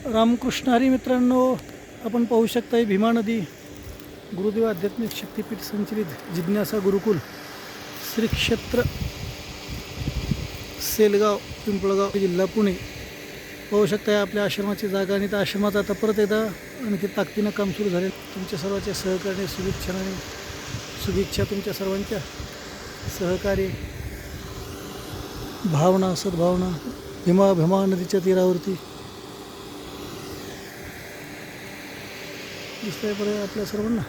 रामकृष्ण हरी मित्रांनो, आपण पाहू शकता भीमा नदी, गुरुदेव आध्यात्मिक शक्तीपीठ संचलित जिज्ञासा गुरुकुल, श्री क्षेत्र सेलगाव, पिंपळगाव, जिल्हा पुणे. पाहू शकता आपल्या आश्रमाची जागा आणि त्या आश्रमात आता परत एकदा आणखी ताकदीनं काम सुरू झाले. तुमच्या सर्वांच्या सहकार्याने शुभेच्छा तुमच्या सर्वांच्या सहकार्य, भावना, सद्भावना भीमा नदीच्या तीरावरती दिसतंय बरं आपल्या सर्वांना.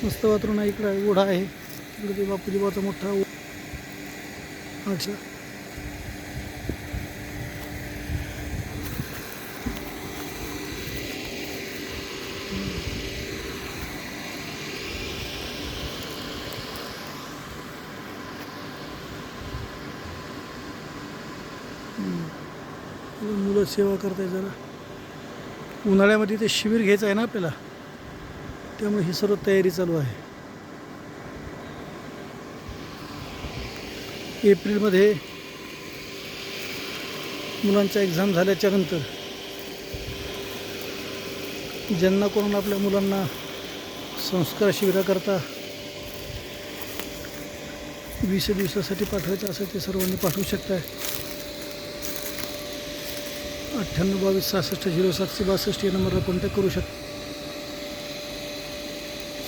मस्त वातावरण आहे. इकडं ओढा आहे, इकडे ते बापूजीबाचा मोठा अच्छा. मुलं सेवा करताय. जरा उन्हाळ्यामध्ये ते शिबिर घ्यायचं आहे ना आपल्याला, त्यामुळे ही सर्व तयारी चालू आहे. एप्रिलमध्ये मुलांच्या एक्झाम झाल्याच्या नंतर ज्यांना करून आपल्या मुलांना संस्कार शिबिराकरता 20 दिवसासाठी पाठवायचं असेल ते सर्वांनी पाठवू शकताय. 9822660762 या नंबरला कॉन्टॅक्ट करू शकता.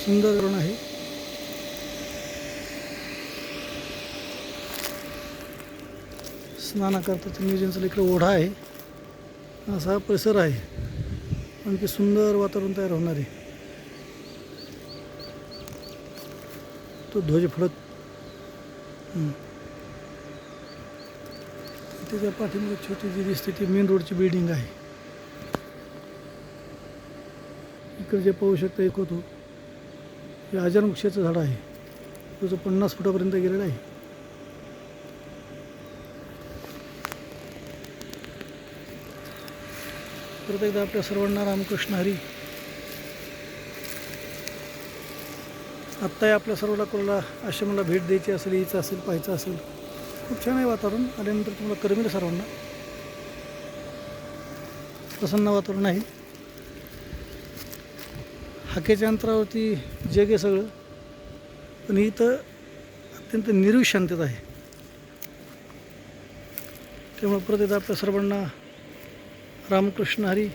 सुंदर धरण आहे. स्नानाकरता नियोजन चालू. इकडे ओढा आहे, असा हा परिसर आहे. आणखी सुंदर वातावरण तयार होणार आहे. तो ध्वज फडक त्याच्या पाठीमागे छोटी जी दिसते ती मेन रोडची बिल्डिंग आहे. इकडे जे पाहू शकता एक होतो हे अजरवृक्षाचं झाड आहे, तुझं 50 फुटापर्यंत गेलेलं आहे. परत एकदा आपल्या सर्वांना रामकृष्ण हरी. आत्ताही आपल्या सर्वांना कोणाला आश्रमाला भेट द्यायची असेल, यायचं असेल, पाहायचं असेल, खूप छान आहे वातावरण. आल्यानंतर तुम्हाला करमेल सर्वांना. प्रसन्न वातावरण आहे. हाकेच्या अंतरावरती जग आहे सगळं, पण इथं अत्यंत निर्वी शांतता आहे. त्यामुळे परत एकदा आपल्या सर्वांना रामकृष्ण हरी.